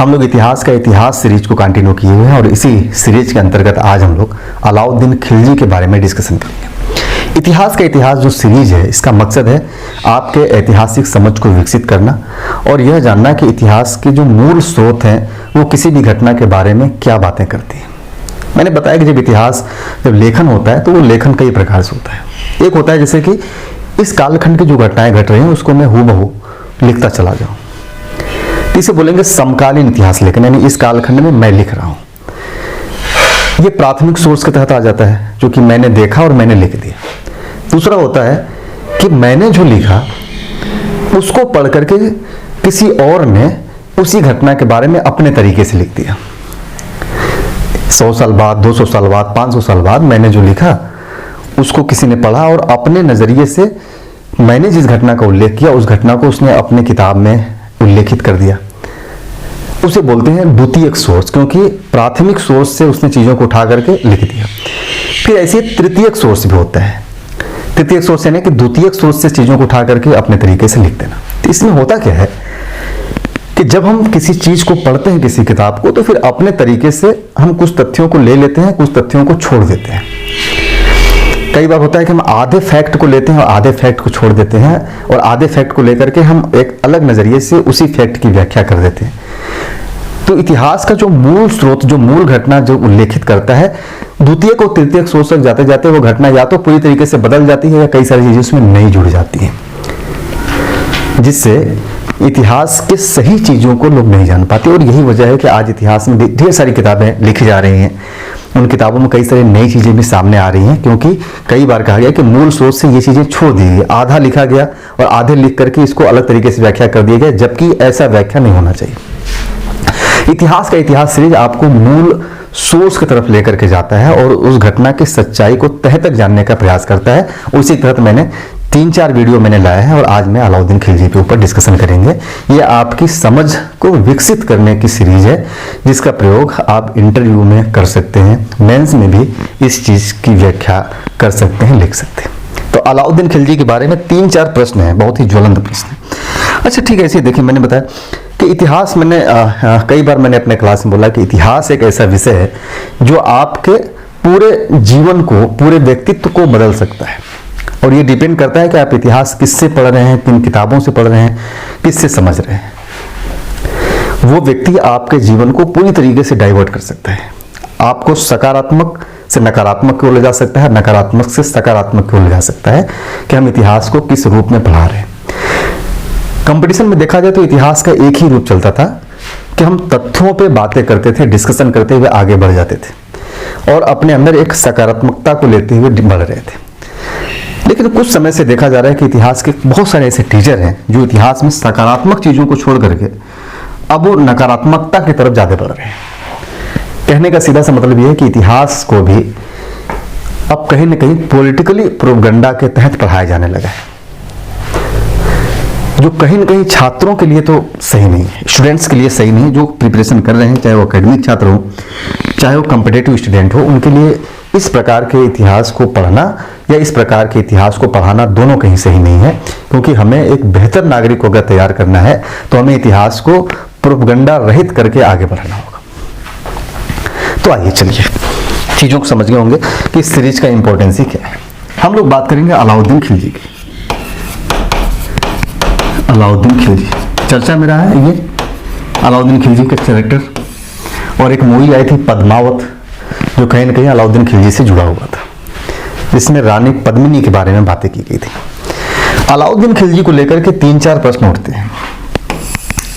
हम लोग इतिहास सीरीज को कंटिन्यू किए हुए हैं और इसी सीरीज के अंतर्गत आज हम लोग अलाउद्दीन खिलजी के बारे में डिस्कशन करेंगे। इतिहास जो सीरीज है, इसका मकसद है आपके ऐतिहासिक समझ को विकसित करना और यह जानना कि इतिहास के जो मूल स्रोत हैं वो किसी भी घटना के बारे में क्या बातें करती हैं। मैंने बताया कि जब लेखन होता है तो वो लेखन कई प्रकार से होता है। एक होता है जैसे कि इस कालखंड की जो घटनाएं घट रही हैं उसको मैं हूबहू लिखता चला जाऊं। इसे बोलेंगे समकालीन इतिहास लेखन, यानी इस कालखंड में मैं लिख रहा हूं। ये प्राथमिक सोर्स के तहत आ जाता है, जो कि मैंने देखा और मैंने लिख दिया। दूसरा होता है कि मैंने जो लिखा उसको पढ़ करके किसी और ने उसी घटना के बारे में अपने तरीके से लिख दिया। 100 साल बाद, 200 साल बाद, 500 साल बाद मैंने जो लिखा उसको किसी ने पढ़ा और अपने नजरिए से मैंने जिस घटना का उल्लेख किया उस घटना को उसने अपने किताब में उल्लेखित कर दिया। उसे बोलते हैं द्वितीयक सोर्स, क्योंकि प्राथमिक सोर्स से उसने चीजों को उठा करके लिख दिया। फिर ऐसे तृतीयक सोर्स भी होता है। तृतीयक सोर्स यानी कि द्वितीयक सोर्स से चीजों को उठा करके अपने तरीके से लिख देना। तो इसमें होता क्या है कि जब हम किसी चीज को पढ़ते हैं, किसी किताब को, तो फिर अपने तरीके से हम कुछ तथ्यों को ले लेते हैं, कुछ तथ्यों को छोड़ देते हैं। कई बार होता है कि हम आधे फैक्ट को लेते हैं और आधे फैक्ट को छोड़ देते हैं, और आधे फैक्ट को लेकर के हम एक अलग नजरिए से उसी फैक्ट की व्याख्या कर देते हैं। तो इतिहास का जो मूल स्रोत, जो मूल घटना जो उल्लेखित करता है, द्वितीय को तृतीय सोच तक जाते जाते वो घटना या तो पूरी तरीके से बदल जाती है या कई सारी चीजें उसमें नहीं जुड़ जाती हैं, जिससे इतिहास के सही चीजों को लोग नहीं जान पाते। और यही वजह है कि आज इतिहास में ढेर सारी किताबें लिखी जा रही हैं। उन किताबों में कई सारी नई चीजें भी सामने आ रही हैं, क्योंकि कई बार कहा गया कि मूल सोच से ये चीजें छोड़ दी गई, आधा लिखा गया और आधे लिख करके इसको अलग तरीके से व्याख्या कर दिया गया, जबकि ऐसा व्याख्या नहीं होना चाहिए। इतिहास सीरीज आपको मूल सोर्स की तरफ लेकर के जाता है और उस घटना की सच्चाई को तह तक जानने का प्रयास करता है। उसी के तहत मैंने 3-4 वीडियो मैंने लाया है और आज मैं अलाउद्दीन खिलजी के ऊपर डिस्कशन करेंगे। ये आपकी समझ को विकसित करने की सीरीज है, जिसका प्रयोग आप इंटरव्यू में कर सकते हैं, मेंस में भी इस चीज की व्याख्या कर सकते हैं, लिख सकते हैं। तो अलाउद्दीन खिलजी के बारे में 3-4 प्रश्न हैं, बहुत ही ज्वलंत प्रश्न। अच्छा ठीक है, ऐसे देखिए, मैंने बताया कि इतिहास, मैंने कई बार मैंने अपने क्लास में बोला कि इतिहास एक ऐसा विषय है जो आपके पूरे जीवन को, पूरे व्यक्तित्व को बदल सकता है। और ये डिपेंड करता है कि आप इतिहास किससे पढ़ रहे हैं, किन किताबों से पढ़ रहे हैं, किससे समझ रहे हैं। वो व्यक्ति आपके जीवन को पूरी तरीके से डाइवर्ट कर सकता है। आपको सकारात्मक से नकारात्मक की ओर ले जा सकता है, नकारात्मक से सकारात्मक की ओर ले जा सकता है कि हम इतिहास को किस रूप में पढ़ा रहे हैं। कंपटीशन में देखा जाए तो इतिहास का एक ही रूप चलता था कि हम तथ्यों पे बातें करते थे, डिस्कशन करते हुए आगे बढ़ जाते थे और अपने अंदर एक सकारात्मकता को लेते हुए बढ़ रहे थे। लेकिन कुछ समय से देखा जा रहा है कि इतिहास के बहुत सारे ऐसे टीचर हैं जो इतिहास में सकारात्मक चीजों को छोड़ करके अब वो नकारात्मकता की तरफ ज्यादा बढ़ रहे हैं। कहने का सीधा सा मतलब यह है कि इतिहास को भी अब कहीं ना कहीं पॉलिटिकली प्रोपेगेंडा के तहत पढ़ाया जाने लगा है, जो कहीं ना कहीं छात्रों के लिए तो सही नहीं है, स्टूडेंट्स के लिए सही नहीं है। जो प्रिपरेशन कर रहे हैं, चाहे वो एकेडमिक छात्र हो, चाहे वो कॉम्पिटिटिव स्टूडेंट हो, उनके लिए इस प्रकार के इतिहास को पढ़ना या इस प्रकार के इतिहास को पढ़ाना दोनों कहीं सही नहीं है। क्योंकि हमें एक बेहतर नागरिक अगर तैयार करना है तो हमें इतिहास को प्रोपेगेंडा रहित करके आगे बढ़ाना होगा। तो आइए चलिए, चीजों को समझ गए होंगे कि इस सीरीज का इंपॉर्टेंस ही क्या है। हम लोग बात करेंगे अलाउद्दीन खिलजी की। अलाउद्दीन खिलजी चर्चा में रहा है ये अलाउद्दीन खिलजी का कैरेक्टर, और एक मूवी आई थी पद्मावत, जो कहीं ना कहीं अलाउद्दीन खिलजी से जुड़ा हुआ था, जिसमें रानी पद्मिनी के बारे में बातें की गई थी। अलाउद्दीन खिलजी को लेकर के 3-4 प्रश्न उठते हैं।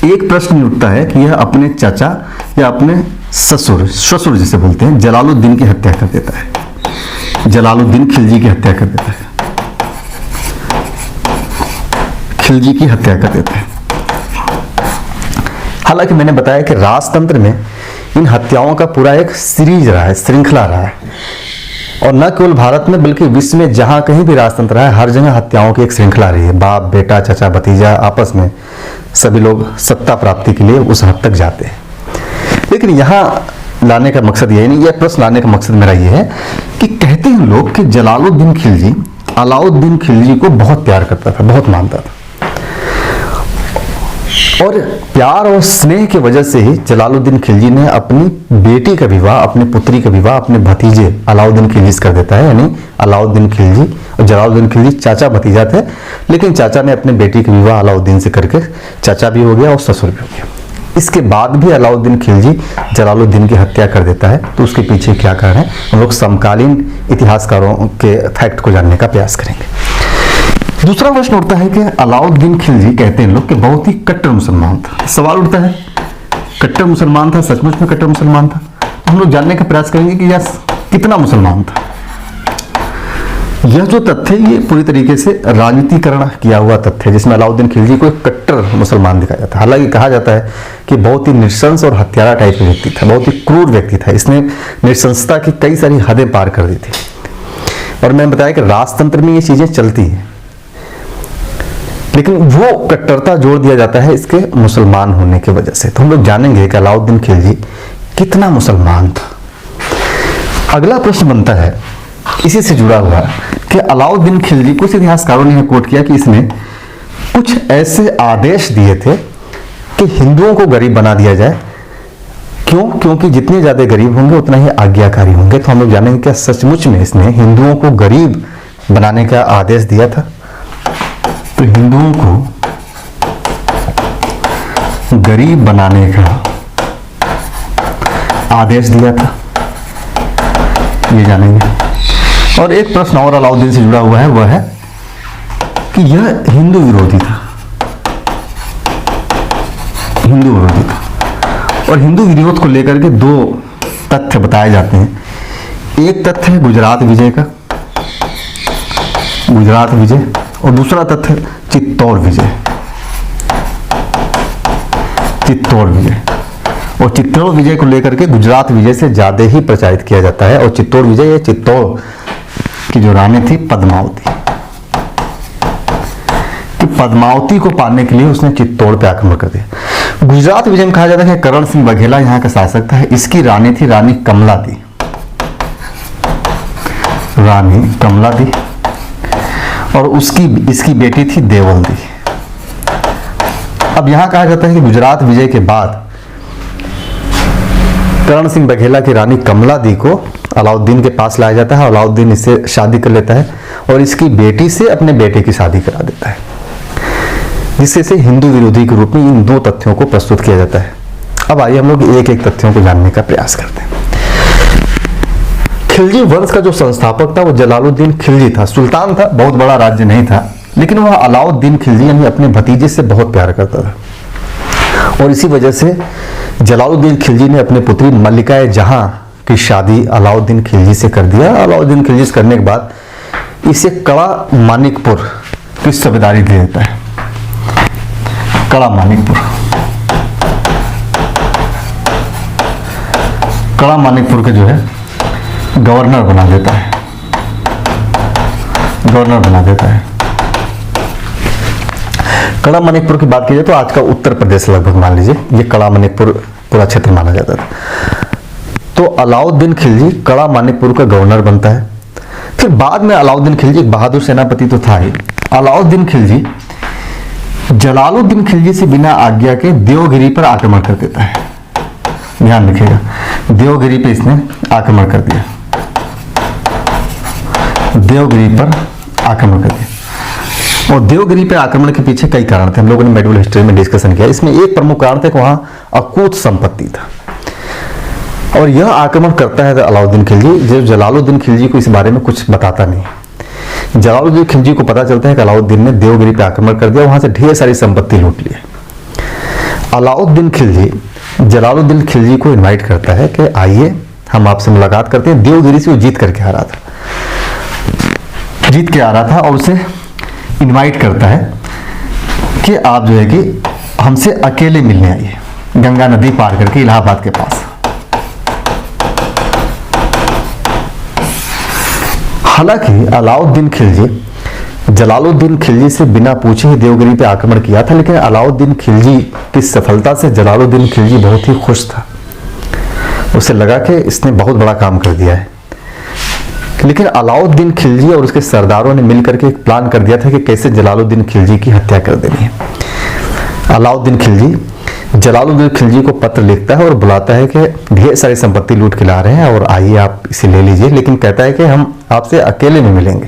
एक प्रश्न उठता है कि यह अपने चाचा या अपने ससुर जिसे बोलते हैं, जलालुद्दीन की हत्या कर देता है। जलालुद्दीन खिलजी की हत्या कर देता है, खिलजी की हत्या कर देता है। हालांकि मैंने बताया कि राजतंत्र में इन हत्याओं का पूरा एक सीरीज रहा है, श्रृंखला रहा है, और न केवल भारत में बल्कि विश्व में जहां कहीं भी राजतंत्र रहा है, हर जगह हत्याओं की एक श्रृंखला रही है। बाप बेटा, चाचा भतीजा, आपस में सभी लोग सत्ता प्राप्ति के लिए उस हद तक जाते हैं। लेकिन यहां लाने का मकसद यही नहीं, यह प्रश्न लाने का मकसद मेरा यह है कि कहते हैं लोग कि जलालुद्दीन खिलजी अलाउद्दीन खिलजी को बहुत प्यार करता था, बहुत मानता था। और प्यार और स्नेह की वजह से ही जलालुद्दीन खिलजी ने अपनी बेटी का विवाह, अपनी पुत्री का विवाह अपने भतीजे अलाउद्दीन खिलजी से कर देता है। यानी अलाउद्दीन खिलजी और जलालुद्दीन खिलजी चाचा भतीजा थे, लेकिन चाचा ने अपने बेटी का विवाह अलाउद्दीन से करके चाचा भी हो गया और ससुर भी हो गया। इसके बाद भी अलाउद्दीन खिलजी जलालुद्दीन की हत्या कर देता है। तो उसके पीछे क्या कारण है, हम लोग समकालीन इतिहासकारों के फैक्ट को जानने का प्रयास करेंगे। दूसरा प्रश्न उठता है कि अलाउद्दीन खिलजी, कहते हैं लोग, कि बहुत ही कट्टर मुसलमान था। सवाल उठता है, कट्टर मुसलमान था, सचमुच में कट्टर मुसलमान था? हम लोग जानने का प्रयास करेंगे कि यार कितना मुसलमान था। यह जो तथ्य है ये पूरी तरीके से राजनीतिकरण किया हुआ तथ्य है, जिसमें अलाउद्दीन खिलजी को एक कट्टर मुसलमान दिखाया जाता है। हालांकि कहा जाता है कि बहुत ही नृशंस और हत्यारा टाइप का व्यक्ति था, बहुत ही क्रूर व्यक्ति था। इसने नृशंसता की कई सारी हदें पार कर दी थी। और मैंने बताया कि राजतंत्र में ये चीजें चलती हैं, लेकिन वो कट्टरता जोड़ दिया जाता है इसके मुसलमान होने की वजह से। तो हम लोग जानेंगे कि अलाउद्दीन खिलजी कितना मुसलमान था। अगला प्रश्न बनता है इसी से जुड़ा हुआ कि अलाउद्दीन खिलजी, कुछ इतिहासकारों ने कोट किया कि इसने कुछ ऐसे आदेश दिए थे कि हिंदुओं को गरीब बना दिया जाए। क्यों? क्योंकि जितने ज्यादा गरीब होंगे उतना ही आज्ञाकारी होंगे। तो हम लोग जानेंगे क्या सचमुच में इसने हिंदुओं को गरीब बनाने का आदेश दिया था? तो हिंदुओं को गरीब बनाने का आदेश दिया था, ये जानेंगे। और एक प्रश्न और अलाउद्दीन से जुड़ा हुआ है, वह है कि यह हिंदू विरोधी था, हिंदू विरोधी था। और हिंदू विरोध को लेकर के दो तथ्य बताए जाते हैं। एक तथ्य है गुजरात विजय का, गुजरात विजय, और दूसरा तथ्य चित्तौड़ विजय, चित्तौड़ विजय। और चित्तौड़ विजय को लेकर के गुजरात विजय से ज्यादा ही प्रचारित किया जाता है। और चित्तौड़ विजय, ये चित्तौड़ की जो रानी थी पद्मावती, कि पद्मावती को पाने के लिए उसने चित्तौड़ पे आक्रमण कर दिया। गुजरात विजय में कहा जाता है कि करण सिंह बघेला यहाँ का शासक था। इसकी रानी थी रानी कमलादी, रानी कमलादी, और इसकी बेटी थी देवलदी। अब यहां कहा जाता है कि गुजरात विजय के बाद करण सिंह बघेला की रानी कमलादी को अलाउद्दीन के पास लाया जाता है। अलाउद्दीन इससे शादी कर लेता है और इसकी बेटी से अपने बेटे की शादी करा देता है, जिससे से हिंदू विरोधी के रूप में इन दो तथ्यों को प्रस्तुत किया जाता है। अब आइए हम लोग एक एक तथ्यों को जानने का प्रयास करते हैं। खिलजी वंश का जो संस्थापक था वो जलालुद्दीन खिलजी था। सुल्तान था, बहुत बड़ा राज्य नहीं था, लेकिन वह अलाउद्दीन खिलजी यानी अपने भतीजे से बहुत प्यार करता था। और इसी वजह से जलालुद्दीन खिलजी ने अपनी पुत्री मल्लिका जहां की शादी अलाउद्दीन खिलजी से कर दिया। अलाउद्दीन खिलजी से करने के बाद इसे कड़ा मानिकपुर की सूबेदारी दे देता है। कड़ा मानिकपुर, कड़ा मानिकपुर के जो है गवर्नर बना देता है, गवर्नर बना देता है। कड़ा मणिकपुर की बात की जाए तो आज का उत्तर प्रदेश लगभग मान लीजिए, ये कड़ा मणिकपुर पूरा क्षेत्र माना जाता था। तो अलाउद्दीन खिलजी कड़ा मणिकपुर का गवर्नर बनता है। फिर बाद में अलाउद्दीन खिलजी एक बहादुर सेनापति तो था ही। अलाउद्दीन खिलजी जलालुद्दीन खिलजी से बिना आज्ञा के देवगिरी पर आक्रमण कर देता है। ध्यान रखिएगा, देवगिरी पे इसने आक्रमण कर दिया, देवगिरी पर आक्रमण कर दिया। और देवगिरी पे आक्रमण के पीछे कई कारण थे, हम लोगों ने मेडिवल हिस्ट्री में डिस्कशन किया। इसमें एक प्रमुख कारण था कि वहां अकूत संपत्ति था। और यह आक्रमण करता है अलाउद्दीन खिलजी, जब जलालुद्दीन खिलजी को इस बारे में कुछ बताता नहीं। जलालुद्दीन खिलजी को पता चलता है कि अलाउद्दीन ने देवगिरी पे आक्रमण कर दिया, वहां से ढेर सारी संपत्ति लूट ली। अलाउद्दीन खिलजी जलालुद्दीन खिलजी को इनवाइट करता है कि आइए हम आपसे मुलाकात करते हैं। देवगिरी से वो जीत करके आ रहा था, जीत के आ रहा था, और उसे इनवाइट करता है कि आप जो है कि हमसे अकेले मिलने आइए, गंगा नदी पार करके इलाहाबाद के पास। हालांकि अलाउद्दीन खिलजी जलालुद्दीन खिलजी से बिना पूछे ही देवगिरी पे आक्रमण किया था, लेकिन अलाउद्दीन खिलजी की सफलता से जलालुद्दीन खिलजी बहुत ही खुश था। उसे लगा कि इसने बहुत बड़ा काम कर दिया है। लेकिन अलाउद्दीन खिलजी और उसके सरदारों ने मिलकर के एक प्लान कर दिया था कि कैसे जलालुद्दीन खिलजी की हत्या कर देनी है। अलाउद्दीन खिलजी जलालुद्दीन खिलजी को पत्र लिखता है और बुलाता है कि ढेर सारी संपत्ति लूट के ला रहे हैं और आइए आप इसे ले लीजिए, लेकिन कहता है कि हम आपसे अकेले में मिलेंगे।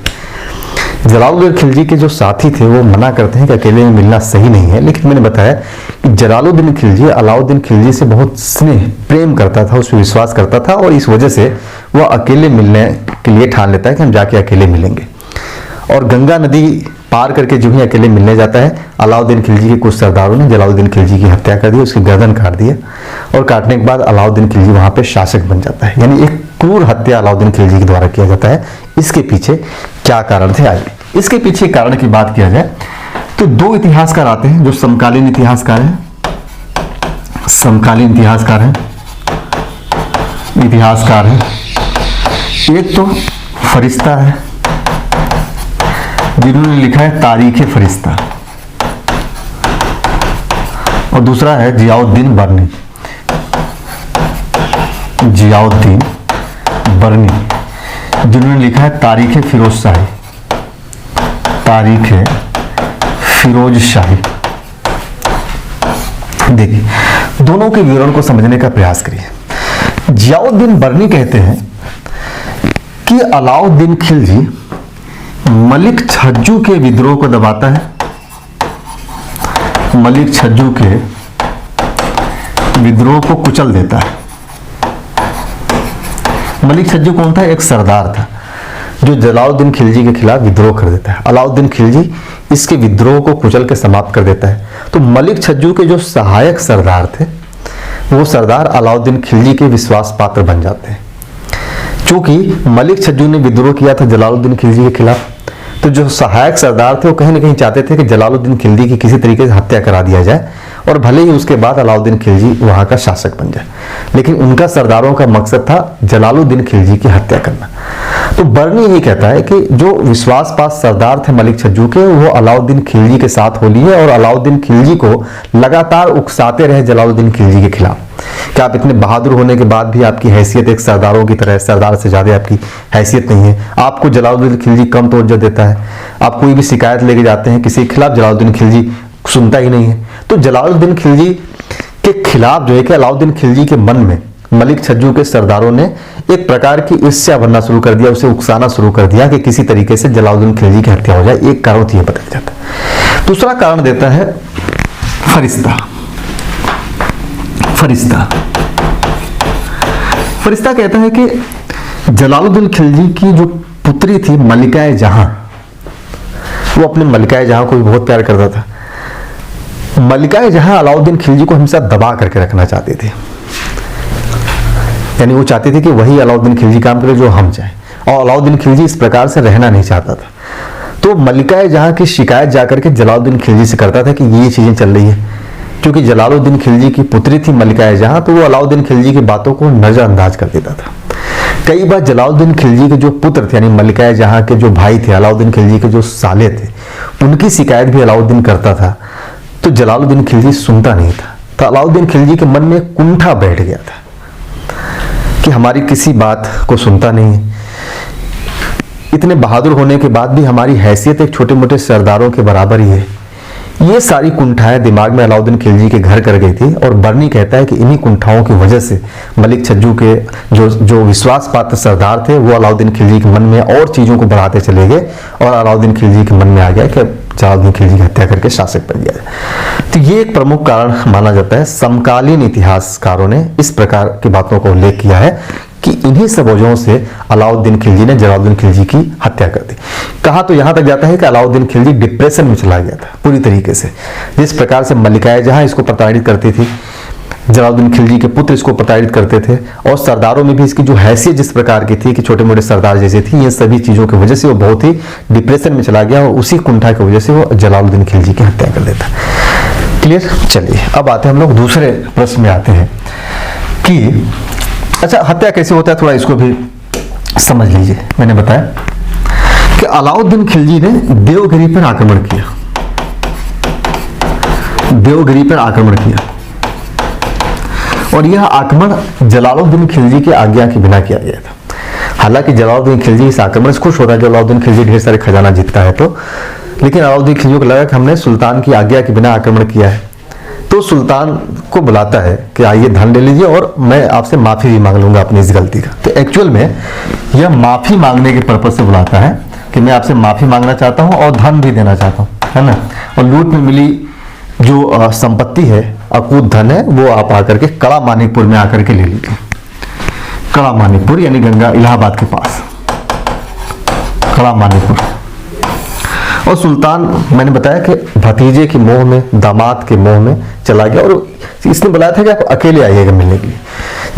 जलालुद्दीन खिलजी के जो साथी थे वो मना करते हैं कि अकेले में मिलना सही नहीं है, लेकिन मैंने बताया कि जलालुद्दीन खिलजी अलाउद्दीन खिलजी से बहुत स्नेह प्रेम करता था, उस पर विश्वास करता था और इस वजह से वह अकेले मिलने के लिए ठान लेता है कि हम जाके अकेले मिलेंगे। और गंगा नदी पार करके जो ही अकेले मिलने जाता है, अलाउद्दीन खिलजी के कुछ सरदारों ने जलालुद्दीन खिलजी की हत्या कर दी, उसकी गर्दन काट दिया और काटने के बाद अलाउद्दीन खिलजी वहां पे शासक बन जाता है। यानी एक क्रूर हत्या अलाउद्दीन खिलजी के द्वारा किया जाता है। इसके पीछे क्या कारण थे, आइए इसके पीछे कारण की बात किया जाए तो दो इतिहासकार आते हैं जो समकालीन इतिहासकार हैं, समकालीन इतिहासकार हैं। एक तो फरिश्ता है जिन्होंने लिखा है तारीख फरिश्ता, और दूसरा है जियाउद्दीन बर्नी, जियाउद्दीन बर्नी जिन्होंने लिखा है तारीख फिरोज शाही, तारीख फिरोज शाही। देखिए दोनों के विवरण को समझने का प्रयास करिए। जियाउद्दीन बर्नी कहते हैं कि अलाउद्दीन खिलजी मलिक छज्जू के विद्रोह को दबाता है, मलिक छज्जू के विद्रोह को कुचल देता है। मलिक छज्जू कौन था? एक सरदार था जो जलालुद्दीन खिलजी के खिलाफ विद्रोह कर देता है। अलाउद्दीन खिलजी इसके विद्रोह को कुचल के समाप्त कर देता है। तो मलिक छज्जू के जो सहायक सरदार थे वो सरदार अलाउद्दीन खिलजी के विश्वास पात्र बन जाते हैं। क्योंकि मलिक छज्जू ने विद्रोह किया था जलालुद्दीन खिलजी के खिलाफ, तो जो सहायक सरदार थे वो कहीं ना कहीं चाहते थे कि जलालुद्दीन खिलजी की किसी तरीके से हत्या करा दिया जाए और भले ही उसके बाद अलाउद्दीन खिलजी वहां का शासक बन जाए, लेकिन उनका सरदारों का मकसद था जलालुद्दीन खिलजी की हत्या करना। तो बर्नी ये कहता है कि जो विश्वासपात सरदार थे मलिक छज्जू के, वो अलाउद्दीन खिलजी के साथ हो लिए और अलाउद्दीन खिलजी को लगातार उकसाते रहे जलालुद्दीन खिलजी के खिलाफ कि आप इतने बहादुर होने के बाद भी आपकी हैसियत एक सरदारों की तरह, सरदार से ज्यादा आपकी हैसियत नहीं है, आपको जलालुद्दीन खिलजी कम तवज्जो देता है, आप कोई भी शिकायत लेके जाते हैं किसी के खिलाफ जलालुद्दीन खिलजी सुनता ही नहीं है। तो जलालुद्दीन खिलजी के खिलाफ जो है कि अलाउद्दीन खिलजी के मन में मलिक छज्जू के सरदारों ने एक प्रकार की ईर्ष्या भरना शुरू कर दिया, उसे उकसाना शुरू कर दिया कि किसी तरीके से जलालुद्दीन खिलजी की हत्या हो जाए। एक कारण तो यह बदल जाता है। दूसरा कारण देता है फरिश्ता। फरिश्ता फरिश्ता कहता है कि जलालुद्दीन खिलजी की जो पुत्री थी मलिका जहां, वो अपने मलिका जहां को भी बहुत प्यार करता था। मलिका जहां अलाउद्दीन खिलजी को हमेशा दबा करके रखना चाहती थी, यानी वो चाहती थी कि वही अलाउद्दीन खिलजी काम करे जो हम चाहें, और अलाउद्दीन खिलजी इस प्रकार से रहना नहीं चाहता था। तो मलिका जहां की शिकायत जाकर के जलालुद्दीन खिलजी से करता था कि ये चीजें चल रही है। क्योंकि जलालुद्दीन खिलजी की पुत्री थी मलिका जहां, तो वो अलाउद्दीन खिलजी की बातों को नजरअंदाज कर देता था। कई बार जलालुद्दीन खिलजी के जो पुत्र थे यानी मलिका जहां के जो भाई थे, अलाउद्दीन खिलजी के जो साले थे, उनकी शिकायत भी अलाउद्दीन करता था। तो जलालुद्दीन खिलजी सुनता नहीं था। तो अलाउद्दीन खिलजी के मन में कुंठा बैठ गया था कि हमारी किसी बात को सुनता नहीं है, इतने बहादुर होने के बाद भी हमारी हैसियत एक छोटे मोटे सरदारों के बराबर ही है। ये सारी कुंठाएं दिमाग में अलाउद्दीन खिलजी के घर कर गई थी। और बर्नी कहता है कि इन्हीं कुंठाओं की वजह से मलिक छज्जू के जो विश्वास पात्र सरदार थे वो अलाउद्दीन खिलजी के मन में और चीजों को बढ़ाते चले गए और अलाउद्दीन खिलजी के मन में आ गया कि जलालुद्दीन खिलजी की हत्या करके शासक बन गया। तो ये एक प्रमुख कारण माना जाता है। समकालीन इतिहासकारों ने इस प्रकार की बातों का उल्लेख किया है कि इन्हीं सब वजहों से अलाउद्दीन खिलजी ने जलालुद्दीन खिलजी की हत्या कर दी। कहा तो यहां तक जाता है कि अलाउद्दीन खिलजी डिप्रेशन में चला गया था पूरी तरीके से। जिस प्रकार से मलिका जहां इसको प्रताड़ित करती थी, जलालुद्दीन खिलजी के पुत्र इसको प्रताड़ित करते थे, और सरदारों में भी इसकी जो हैसियत जिस प्रकार की थी कि छोटे मोटे सरदार जैसे थी, ये सभी चीजों की वजह से वो बहुत ही डिप्रेशन में चला गया और उसी कुंठा की वजह से वो जलालुद्दीन खिलजी की हत्या कर देता। क्लियर? चलिए अब आते हैं हम लोग दूसरे प्रश्न में आते हैं कि अच्छा हत्या कैसे होता है, थोड़ा इसको भी समझ लीजिए। मैंने बताया कि अलाउद्दीन खिलजी ने देवगिरी पर आक्रमण किया, देवगिरी पर आक्रमण किया, और यह आक्रमण जलालुद्दीन खिलजी की आज्ञा के बिना किया गया था। हालांकि जलालुद्दीन खिलजी इस आक्रमण से खुश होता है, जलालुद्दीन खिलजी ढेर सारे खजाना जीतता है तो, लेकिन अलाउद्दीन खिलजी को लगा कि हमने सुल्तान की आज्ञा के बिना आक्रमण किया है, तो सुल्तान को बुलाता है कि आइए धन ले लीजिए और मैं आपसे माफ़ी भी मांग लूँगा अपनी इस गलती का। तो एक्चुअल में यह माफ़ी मांगने के पर्पज से बुलाता है कि मैं आपसे माफ़ी मांगना चाहता हूँ और धन भी देना चाहता हूँ, है ना। और लूट में मिली जो संपत्ति है, अकूत धन है, वो आप आकर के कड़ा मानिकपुर में आकर के ले लीजिए। कड़ा मानिकपुर यानी गंगा इलाहाबाद के पास कड़ा मानिकपुर। और सुल्तान, मैंने बताया कि भतीजे के मोह में, दामाद के मोह में चला गया और इसने बुलाया था कि आप अकेले आइएगा मिलने के लिए।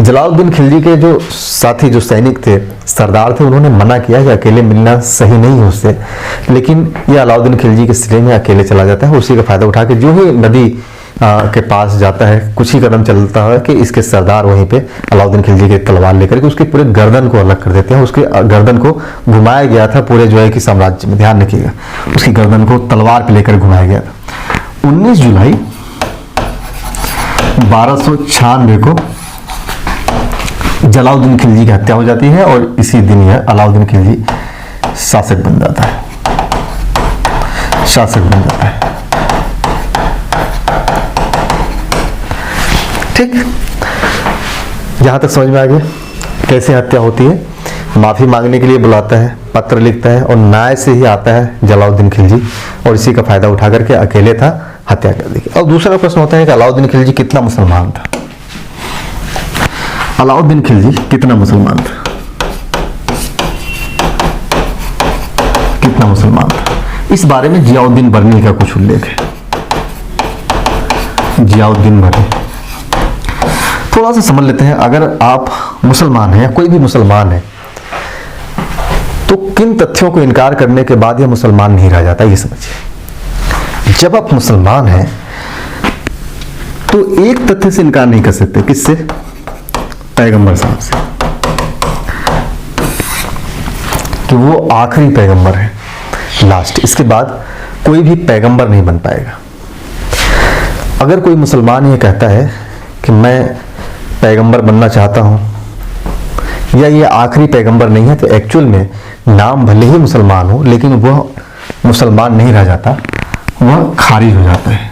जलालुद्दीन खिलजी के जो साथी, जो सैनिक थे, सरदार थे, उन्होंने मना किया कि अकेले मिलना सही नहीं है उससे, लेकिन यह अलाउद्दीन खिलजी के सिले में अकेले चला जाता है। उसी का फायदा उठा के जो ही नदी के पास जाता है, कुछ ही कदम चलता है कि इसके सरदार वहीं पे अलाउद्दीन खिलजी की तलवार लेकर के उसके पूरे गर्दन को अलग कर देते हैं। उसके गर्दन को घुमाया गया था पूरे जो है कि साम्राज्य में, ध्यान रखिएगा, उसकी गर्दन को तलवार पे लेकर घुमाया गया था। 19 जुलाई 1296 को जलालुद्दीन खिलजी की हत्या हो जाती है और इसी दिन यह अलाउद्दीन खिलजी शासक बन जाता है, शासक बन जाता है। ठीक, यहां तक समझ में आ गया कैसे हत्या होती है। माफी मांगने के लिए बुलाता है, पत्र लिखता है और न्याय से ही आता है जलालुद्दीन खिलजी और इसी का फायदा उठा करके अकेले था, हत्या कर दी। और दूसरा प्रश्न होता है कि अलाउद्दीन खिलजी कितना मुसलमान था। अलाउद्दीन खिलजी कितना मुसलमान था, कितना मुसलमान था, इस बारे में जियाउद्दीन बर्नी का कुछ उल्लेख है। जियाउद्दीन बर्नी, थोड़ा सा समझ लेते हैं। अगर आप मुसलमान हैं या कोई भी मुसलमान है तो किन तथ्यों को इनकार करने के बाद यह मुसलमान नहीं रह जाता, ये समझिए। जब आप मुसलमान हैं तो एक तथ्य से इनकार नहीं कर सकते, किससे? पैगंबर साहब से, कि वो आखिरी पैगंबर है, लास्ट। इसके बाद कोई भी पैगंबर नहीं बन पाएगा। अगर कोई मुसलमान ये कहता है कि मैं पैगंबर बनना चाहता हूं या ये आखिरी पैगंबर नहीं है, तो एक्चुअल में नाम भले ही मुसलमान हो लेकिन वह मुसलमान नहीं रह जाता, वह खारिज हो जाता है,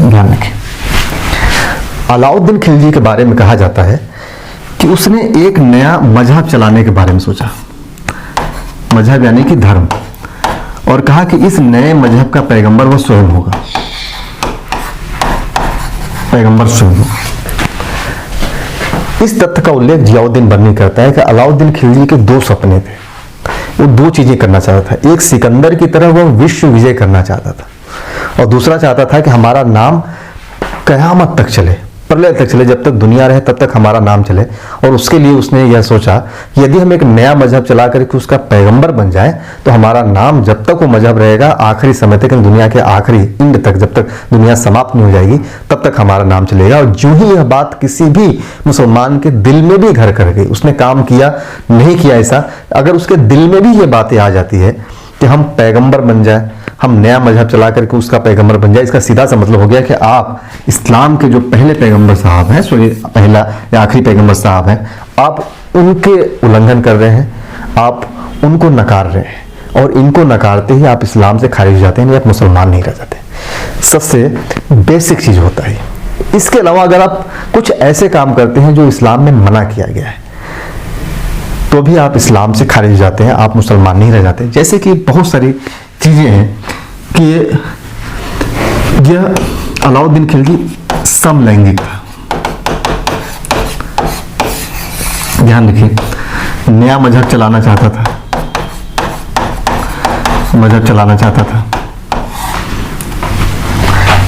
ध्यान रखें। अलाउद्दीन खिलजी के बारे में कहा जाता है कि उसने एक नया मजहब चलाने के बारे में सोचा, मजहब यानी कि धर्म, और कहा कि इस नए मजहब का पैगंबर वह स्वयं होगा, पैगंबर स्वयं होगा। इस तथ्य का उल्लेख जियाउद्दीन बर्नी करता है कि अलाउद्दीन खिलजी के दो सपने थे। वो दो चीजें करना चाहता था, एक सिकंदर की तरह वह विश्व विजय करना चाहता था और दूसरा चाहता था कि हमारा नाम कयामत तक चले, प्रलय तक चले, जब तक दुनिया रहे तब तक हमारा नाम चले। और उसके लिए उसने यह सोचा कि यदि हम एक नया मजहब चला करके उसका पैगंबर बन जाए तो हमारा नाम जब तक वो मजहब रहेगा आखिरी समय तक, दुनिया के आखिरी इंड तक, जब तक दुनिया समाप्त नहीं हो जाएगी तब तक हमारा नाम चलेगा। और जो ही यह बात किसी भी मुसलमान के दिल में भी घर कर गई, उसने काम किया नहीं किया ऐसा, अगर उसके दिल में भी ये बातें आ जाती है कि हम पैगंबर बन जाए, हम नया मजहब चला करके उसका पैगंबर बन जाए, इसका सीधा सा मतलब हो गया कि आप इस्लाम के जो पहले पैगंबर साहब हैं, सॉरी पहला या आखिरी पैगंबर साहब हैं, आप उनके उल्लंघन कर रहे हैं, आप उनको नकार रहे हैं और इनको नकारते ही आप इस्लाम से खारिज हो जाते हैं, आप मुसलमान नहीं रह जाते। सबसे बेसिक चीज होता है। इसके अलावा अगर आप कुछ ऐसे काम करते हैं जो इस्लाम में मना किया गया है तो भी आप इस्लाम से खारिज हो जाते हैं, आप मुसलमान नहीं रह जाते। जैसे कि बहुत सारी चीजें हैं कि यह अलाउद्दीन खिलजी समलैंगिक था, ध्यान रखिए, नया मजहब चलाना चाहता था, मजहब चलाना चाहता था।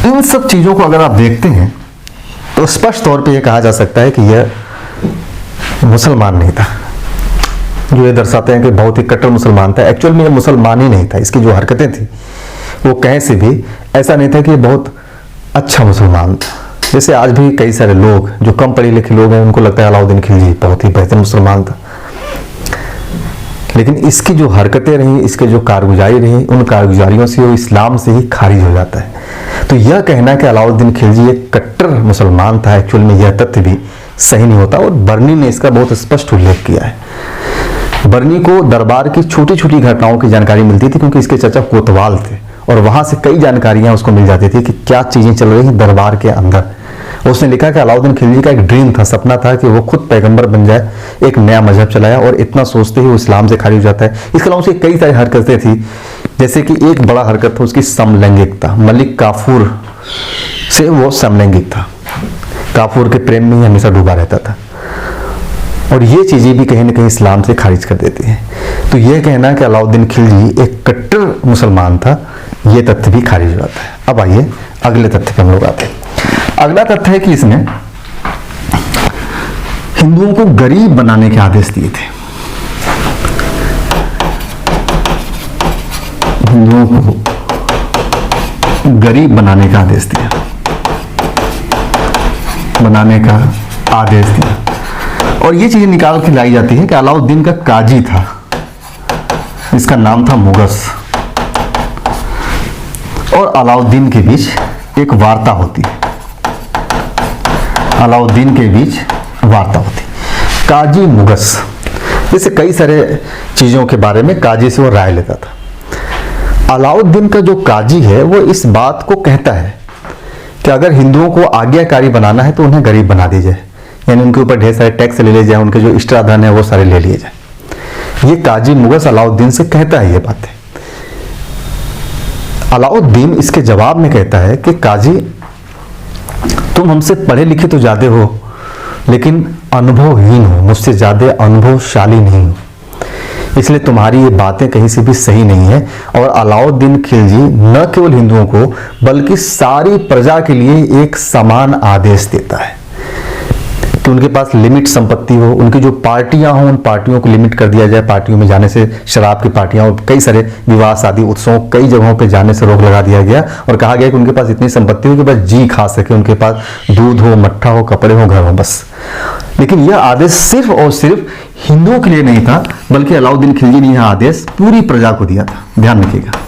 इन सब चीजों को अगर आप देखते हैं तो स्पष्ट तौर पे यह कहा जा सकता है कि यह मुसलमान नहीं था। जो ये दर्शाते हैं कि बहुत ही कट्टर मुसलमान था, एक्चुअल में ये मुसलमान ही नहीं था। इसकी जो हरकतें थी वो कहीं से भी ऐसा नहीं था कि ये बहुत अच्छा मुसलमान था। जैसे आज भी कई सारे लोग जो कम पढ़े लिखे लोग हैं उनको लगता है अलाउद्दीन खिलजी बहुत ही बेहतर मुसलमान था, लेकिन इसकी जो हरकतें रही, इसके जो कारगुजारी रही, उन कारगुजारियों से वो इस्लाम से ही खारिज हो जाता है। तो यह कहना कि अलाउद्दीन खिलजी एक कट्टर मुसलमान था, एक्चुअल में यह तथ्य भी सही नहीं होता और बर्नी ने इसका बहुत स्पष्ट उल्लेख किया है। बर्नी को दरबार की छोटी छोटी घटनाओं की जानकारी मिलती थी क्योंकि इसके चाचा कोतवाल थे और वहाँ से कई जानकारियाँ उसको मिल जाती थी कि क्या चीज़ें चल रही हैं दरबार के अंदर। उसने लिखा कि अलाउद्दीन खिलजी का एक ड्रीम था, सपना था कि वो खुद पैगंबर बन जाए, एक नया मजहब चलाया, और इतना सोचते ही वो इस्लाम से खारिज हो जाता है। इसके अलावा उसकी कई सारी हरकतें थी, जैसे कि एक बड़ा हरकत था उसकी समलैंगिकता। मलिक काफूर से वो समलैंगिक था, काफूर के प्रेम में ही हमेशा डूबा रहता था, और ये चीज़ें भी कहीं ना कहीं इस्लाम से खारिज कर देती हैं। तो ये कहना कि अलाउद्दीन खिलजी एक कट्टर मुसलमान था, ये तथ्य भी खारिज हो जाता है। अब आइए अगले तथ्य पर हम लोग आते हैं। अगला तथ्य है कि इसने हिंदुओं को गरीब बनाने के आदेश दिए थे। हिंदुओं को गरीब बनाने का आदेश दिया, बनाने का आदेश दिया। और ये चीजें निकाल के लाई जाती है कि अलाउद्दीन का काजी था, इसका नाम था मुगस, और अलाउद्दीन के बीच एक वार्ता होती है, अलाउद्दीन के बीच वार्ता होती। काजी मुगस, जैसे कई सारे चीज़ों के बारे में काजी से वो राय लेता था। अलाउद्दीन का जो काजी है वो इस बात को कहता है कि अगर हिंदुओं को आज्ञाकारी बनाना है तो उन्हें गरीब बना दीजिए, यानी उनके ऊपर ढेर सारे टैक्स ले लिए जाए, उनके जो एक्स्ट्रा धन है वो सारे ले लिए जाए। ये काजी मुगस अलाउद्दीन से कहता है ये बातें। अलाउद्दीन इसके जवाब में कहता है कि काजी, तुम हमसे पढ़े लिखे तो ज्यादा हो, लेकिन अनुभवहीन हो, मुझसे ज्यादा अनुभवशाली नहीं हो, इसलिए तुम्हारी ये बातें कहीं से भी सही नहीं है। और अलाउद्दीन खिलजी न केवल हिंदुओं को बल्कि सारी प्रजा के लिए एक समान आदेश देता है कि उनके पास लिमिट संपत्ति हो, उनकी जो पार्टियां हों उन पार्टियों को लिमिट कर दिया जाए, पार्टियों में जाने से, शराब की पार्टियां और कई सारे विवाह शादी उत्सवों कई जगहों पे जाने से रोक लगा दिया गया, और कहा गया कि उनके पास इतनी संपत्ति हो कि बस जी खा सके, उनके पास दूध हो, मट्ठा हो, कपड़े हो, घर हो, बस। लेकिन यह आदेश सिर्फ और सिर्फ हिंदुओं के लिए नहीं था, बल्कि अलाउद्दीन खिलजी ने यह आदेश पूरी प्रजा को दिया था, ध्यान रखिएगा।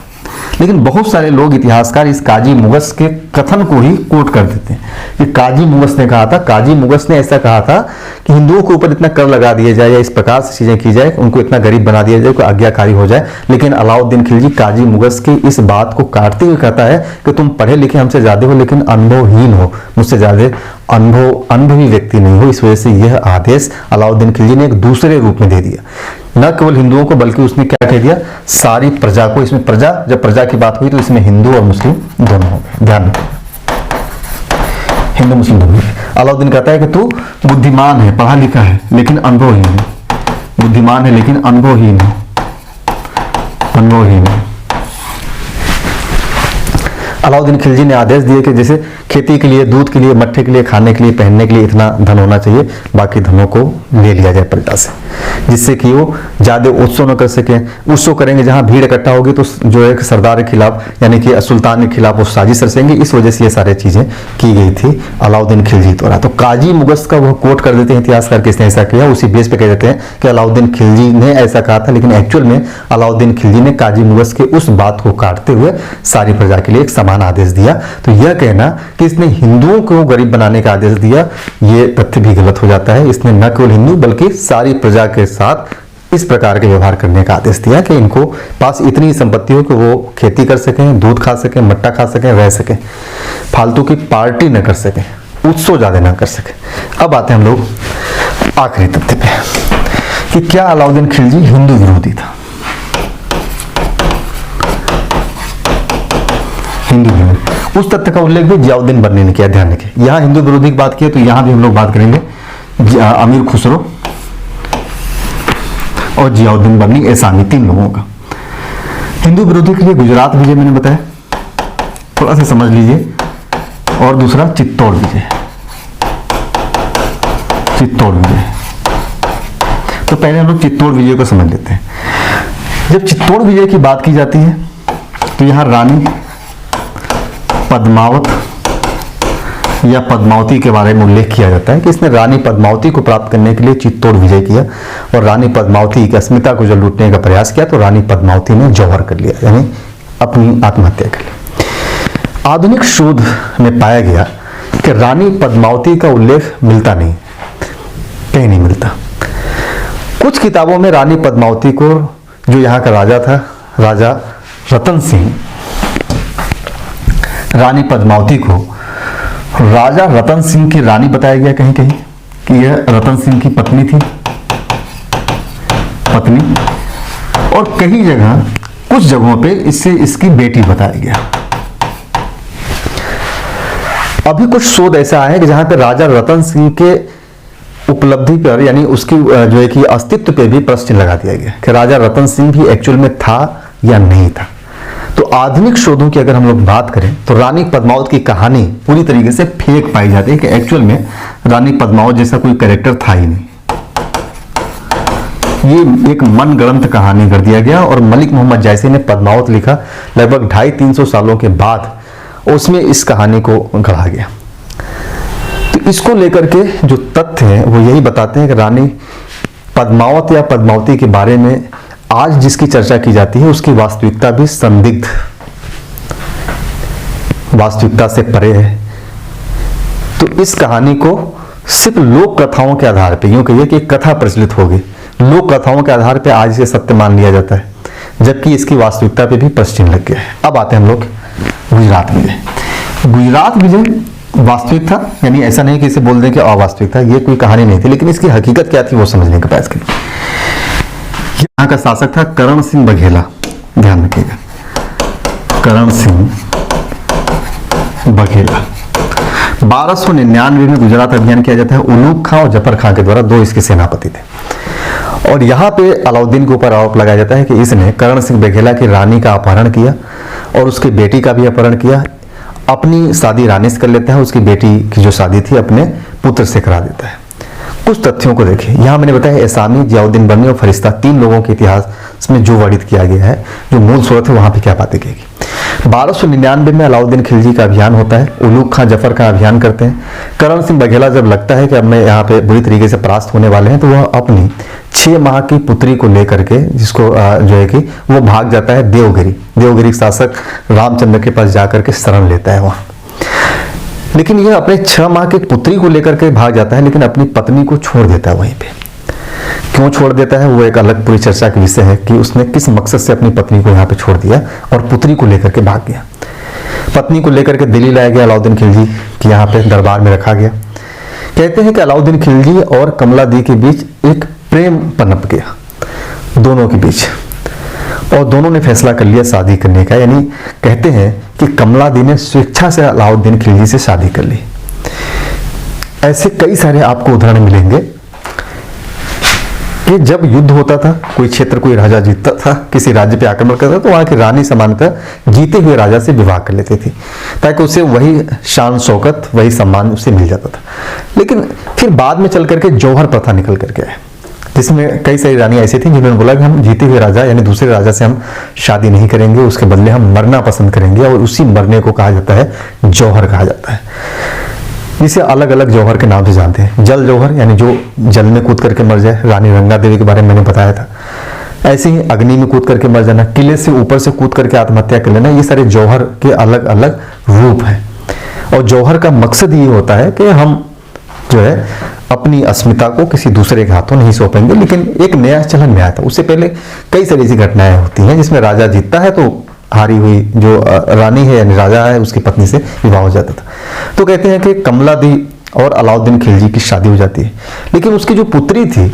लेकिन बहुत सारे लोग, इतिहासकार, इस काजी मुगस के कथन को ही कोट कर देते हैं कि काजी मुगस ने कहा था, काजी मुगस ने ऐसा कहा था कि हिंदुओं के ऊपर इतना कर लगा दिया जाए या इस प्रकार से चीजें की जाए, उनको इतना गरीब बना दिया जाए, कोई आज्ञाकारी हो जाए। लेकिन अलाउद्दीन खिलजी काजी मुगस की इस बात को काटते हुए कहता है कि तुम पढ़े लिखे हमसे ज्यादा हो, लेकिन अनुभवहीन हो, मुझसे ज्यादा अनुभवी व्यक्ति नहीं हो। इस वजह से यह आदेश अलाउद्दीन खिलजी ने एक दूसरे रूप में दे दिया, न केवल हिंदुओं को बल्कि उसने क्या कह दिया, सारी प्रजा को। इसमें प्रजा, जब प्रजा की बात हुई तो इसमें हिंदू और मुस्लिम दोनों हो गए, ध्यान रखिए, हिंदू मुस्लिम दोनों। अलाउद्दीन कहता है कि तू बुद्धिमान है, पढ़ा लिखा है, लेकिन अनुभवहीन है, बुद्धिमान है लेकिन अनुभवहीन है, अनुभवहीन है। अलाउद्दीन खिलजी ने आदेश दिए कि जैसे खेती के लिए, दूध के लिए, मट्ठे के लिए, खाने के लिए, पहनने के लिए इतना धन होना चाहिए, बाकी धनों को ले लिया जाए प्रजा से, जिससे कि वो ज्यादा उत्सव न कर सके। उत्सव करेंगे जहां भीड़ इकट्ठा होगी तो जो है सरदार के खिलाफ यानी कि सुल्तान के खिलाफ वो साजिश रचेंगे। इस वजह से ये सारी चीजें की गई थी अलाउद्दीन खिलजी द्वारा। तो काजी मुगस का वो कोट कर देते हैं इतिहासकार, किसने ऐसा किया, उसी बेस पे कह देते हैं कि अलाउद्दीन खिलजी ने ऐसा कहा था। लेकिन एक्चुअल में अलाउद्दीन खिलजी ने काजी मुगस के उस बात को काटते हुए सारी प्रजा के लिए एक समान आदेश दिया। तो यह कहना कि इसने हिंदुओं को गरीब बनाने का आदेश दिया, ये तथ्य भी गलत हो जाता है। इसने न केवल हिंदू बल्कि सारी प्रजा के साथ इस प्रकार के व्यवहार करने का आदेश दिया कि इनको पास इतनी संपत्ति हो कि वो खेती कर सकें, दूध खा सकें, मट्ठा खा सकें, रह सकें, फालतू की पार्टी न कर सकें, उत्सव ज्यादा न कर सकें। अब आते हैं हम लोग आखिरी तथ्य पे कि क्या अलाउद्दीन खिलजी हिंदू विरोधी था। हिंदू विरोधी, उस तथ्य का उल्लेख भी जियाउद्दीन बर्नी ने किया, ध्यान रखिए। यहां हिंदू विरोधी की बात की तो यहां भी हम लोग बात करेंगे अमीर खुसरो और जियाउद्दीन बर्नी, एहसानी, तीन लोगों का। हिंदू विरोधी के लिए गुजरात विजय मैंने बताया, थोड़ा सा समझ लीजिए, और दूसरा चित्तौड़ विजय, चित्तौड़ विजय। तो पहले हम लोग चित्तौड़ विजय को समझ लेते हैं। जब चित्तौड़ विजय की बात की जाती है तो यहां रानी पद्मावत या पद्मावती के बारे में उल्लेख किया जाता है कि इसने रानी पद्मावती को प्राप्त करने के लिए चित्तौड़ विजय किया, और रानी पद्मावती की अस्मिता को जब लूटने का प्रयास किया तो रानी पद्मावती ने जौहर कर लिया, यानी अपनी आत्महत्या कर ली। आधुनिक शोध में पाया गया कि रानी पद्मावती का उल्लेख मिलता नहीं, कहीं नहीं मिलता। कुछ किताबों में रानी पद्मावती को, जो यहाँ का राजा था, राजा रतन सिंह, रानी पद्मावती को राजा रतन सिंह की रानी बताया गया कहीं कहीं कि यह रतन सिंह की पत्नी थी, और कई जगह कुछ जगहों पे इससे इसकी बेटी बताया गया। अभी कुछ शोध ऐसा है कि जहां पे राजा रतन सिंह के उपलब्धि पर यानी उसकी जो है कि अस्तित्व पे भी प्रश्न चिन्ह लगा दिया गया कि राजा रतन सिंह भी एक्चुअल में था या नहीं था। तो आधुनिक शोधों की अगर हम लोग बात करें तो रानी पद्मावत की कहानी पूरी तरीके से फेक पाई जाती है कि एक्चुअल में रानी पद्मावत जैसा कोई कैरेक्टर था ही नहीं। ये एक मनगढ़ंत कहानी कर दिया गया और मलिक मोहम्मद जायसी ने पद्मावत लिखा लगभग 250-300 सालों के बाद, उसमें इस कहानी को गढ़ा गया। तो इसको लेकर के जो तथ्य हैं वो यही बताते हैं कि रानी पद्मावत या पद्मावती के बारे में आज जिसकी चर्चा की जाती है उसकी वास्तविकता भी संदिग्ध, वास्तविकता से परे है। तो इस कहानी को सिर्फ लोक कथाओं के आधार पर, यूं कहिए कि कथा प्रचलित होगी, लोक कथाओं के आधार पर आज इसे सत्य मान लिया जाता है, जबकि इसकी वास्तविकता पे भी प्रश्न चिन्ह लग गया है। अब आते हैं हम लोग गुजरात विजय। गुजरात विजय वास्तविक था, यानी ऐसा नहीं कि इसे बोल दें कि अवास्तविक था, ये कोई कहानी नहीं थी, लेकिन इसकी हकीकत क्या थी वो समझने का प्रयास करें। यहाँ का शासक था करण सिंह बघेला, ध्यान रखिएगा, करण सिंह बघेला। 1299 में गुजरात अभियान किया जाता है। उलूग खां और जफर खां के द्वारा दो इसके सेनापति थे और यहाँ पे अलाउद्दीन के ऊपर आरोप लगाया जाता है कि इसने करण सिंह बघेला की रानी का अपहरण किया और उसकी बेटी का भी अपहरण किया। अपनी शादी रानी से कर लेता है, उसकी बेटी की जो शादी थी अपने पुत्र से करा देता है। कुछ तथ्यों को देखिए, यहाँ मैंने बताया एसामी, जियाउद्दीन बर्नी और फरिश्ता, 3 लोगों के इतिहास में जो वर्णित किया गया है, जो मूल स्रोत है वहां पे क्या बातें की गई। 1299 में अलाउद्दीन खिलजी का अभियान होता है। उलूग खां जफर का अभियान करते हैं। करण सिंह बघेला जब लगता है कि अब मैं यहाँ पे बुरी तरीके से परास्त होने वाले हैं, तो वह अपनी 6 माह की पुत्री को लेकर के, जिसको जो है कि वो भाग जाता है देवगिरी शासक रामचंद्र के पास जाकर के शरण लेता है वहां। लेकिन यह अपने 6 माह की पुत्री को लेकर के भाग जाता है, लेकिन अपनी पत्नी को छोड़ देता है वहीं पे। क्यों छोड़ देता है वो एक अलग पूरी चर्चा का विषय है कि उसने किस मकसद से अपनी पत्नी को यहाँ पे छोड़ दिया और पुत्री को लेकर के भाग गया। पत्नी को लेकर के दिल्ली लाया गया, अलाउद्दीन खिलजी के यहाँ पे दरबार में रखा गया। कहते हैं कि अलाउद्दीन खिलजी और कमला दी के बीच एक प्रेम पनप गया दोनों के बीच, और दोनों ने फैसला कर लिया शादी करने का। यानी कहते हैं कि कमला दी ने स्वेच्छा से अलाउद्दीन खिलजी से शादी कर ली। ऐसे कई सारे आपको उदाहरण मिलेंगे कि जब युद्ध होता था, कोई क्षेत्र कोई राजा जीतता था, किसी राज्य पे आक्रमण करता था, तो वहां की रानी सामान्यतः जीते हुए राजा से विवाह कर लेती थी ताकि उसे वही शान शौकत, वही सम्मान उसे मिल जाता था। लेकिन फिर बाद में चल करके जौहर प्रथा निकल करके आए, जिसमें कई सारी रानी ऐसी थी जिन्होंने बोला कि हम जीते हुए राजा यानी दूसरे राजा से हम शादी नहीं करेंगे, उसके बदले हम मरना पसंद करेंगे, और उसी मरने को कहा जाता है जौहर कहा जाता है। जिसे अलग अलग जौहर के नाम से जानते हैं। जल जौहर यानी जो जल में कूद करके मर जाए, रानी रंगा देवी के बारे में मैंने बताया था। ऐसे ही अग्नि में कूद करके मर जाना, किले से ऊपर से कूद करके आत्महत्या कर लेना, ये सारे जौहर के अलग अलग रूप हैं। और जौहर का मकसद ये होता है कि हम जो है अपनी अस्मिता को किसी दूसरे के हाथों नहीं सौंपेंगे। लेकिन एक नया चलन में आया था, उससे पहले कई सारी ऐसी घटनाएं होती हैं जिसमें राजा जीतता है तो हारी हुई जो रानी है यानी राजा है उसकी पत्नी से विवाह हो जाता था। तो कहते हैं कि कमला दी और अलाउद्दीन खिलजी की शादी हो जाती है, लेकिन उसकी जो पुत्री थी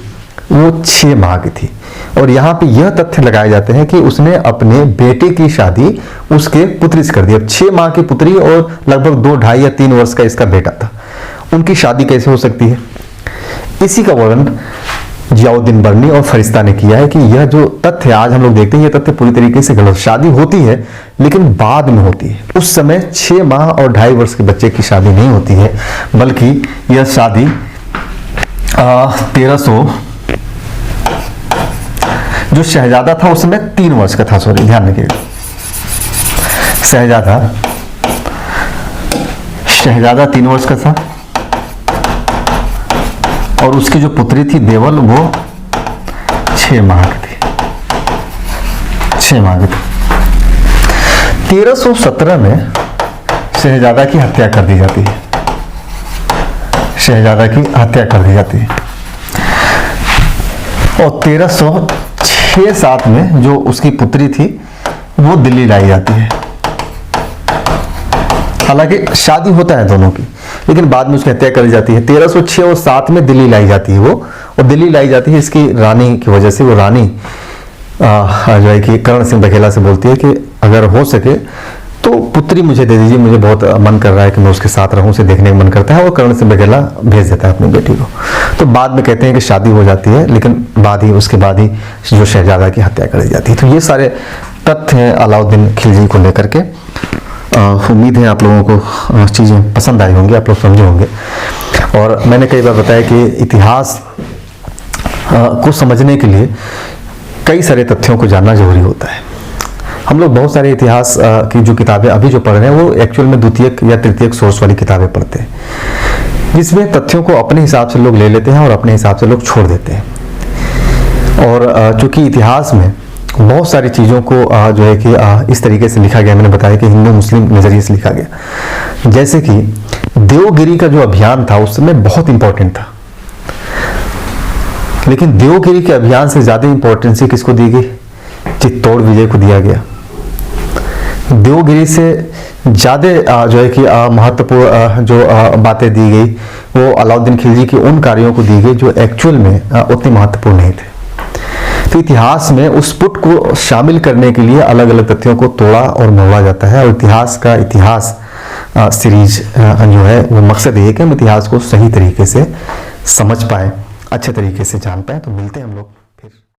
वो 6 माह की थी। और यहाँ पे यह तथ्य लगाए जाते हैं कि उसने अपने बेटे की शादी उसके पुत्री से कर दी। अब 6 माह की पुत्री और लगभग 2, 2.5 या 3 वर्ष का इसका बेटा था, उनकी शादी कैसे हो सकती है? इसी का वर्णन जियाउद्दीन बर्नी और फरिश्ता ने किया है कि यह जो तथ्य आज हम लोग देखते हैं, यह तथ्य पूरी तरीके से गलत। शादी होती है लेकिन बाद में होती है। उस समय 6 माह और 2.5 वर्ष के बच्चे की शादी नहीं होती है, बल्कि यह शादी 1300 जो शहजादा था उस समय 3 वर्ष का था, सॉरी ध्यान रखिएगा, शहजादा 3 वर्ष का था और उसकी जो पुत्री थी देवल वो 6 माह की थी, 6 माह की थी। 1317 में शहजादा की हत्या कर दी जाती है, शहजादा की हत्या कर दी जाती है। और 1306-7 में जो उसकी पुत्री थी वो दिल्ली लाई जाती है, हालांकि शादी होता है दोनों की, लेकिन बाद में उसकी हत्या कर दी जाती है। 1306 और 7 में दिल्ली लाई जाती है वो, और दिल्ली लाई जाती है इसकी रानी की वजह से। वो रानी जो है कि कर्ण सिंह बघेला से बोलती है कि अगर हो सके तो पुत्री मुझे दे दीजिए, मुझे बहुत मन कर रहा है कि मैं उसके साथ रहूं, उसे देखने का मन करता है। वो कर्ण सिंह बघेला भेज देता है अपनी बेटी को। तो बाद में कहते हैं कि शादी हो जाती है, लेकिन उसके बाद ही जो शहजादा की हत्या कर दी जाती है। तो ये सारे तथ्य हैं अलाउद्दीन खिलजी को लेकर के। उम्मीद है आप लोगों को चीज़ें पसंद आई होंगी, आप लोग समझे होंगे। और मैंने कई बार बताया कि इतिहास को समझने के लिए कई सारे तथ्यों को जानना जरूरी होता है। हम लोग बहुत सारे इतिहास की जो किताबें अभी जो पढ़ रहे हैं वो एक्चुअल में द्वितीयक या तृतीयक सोर्स वाली किताबें पढ़ते हैं, जिसमें तथ्यों को अपने हिसाब से लोग ले लेते हैं और अपने हिसाब से लोग छोड़ देते हैं। और चूंकि इतिहास में बहुत सारी चीज़ों को जो है कि इस तरीके से लिखा गया, मैंने बताया कि हिंदू मुस्लिम नज़रिए से लिखा गया। जैसे कि देवगिरी का जो अभियान था उस समय बहुत इंपॉर्टेंट था, लेकिन देवगिरी के अभियान से ज़्यादा इंपॉर्टेंस किसको दी गई? चित्तौड़ विजय को दिया गया। देवगिरी से ज़्यादा जो है कि महत्वपूर्ण जो बातें दी गई वो अलाउद्दीन खिलजी के उन कार्यों को दी गई जो एक्चुअल में उतने महत्वपूर्ण नहीं थे। तो इतिहास में उस पुट को शामिल करने के लिए अलग अलग तथ्यों को तोड़ा और मोड़ा जाता है। और इतिहास सीरीज जो है वो मकसद ये है कि हम इतिहास को सही तरीके से समझ पाए, अच्छे तरीके से जान पाए। तो मिलते हैं हम लोग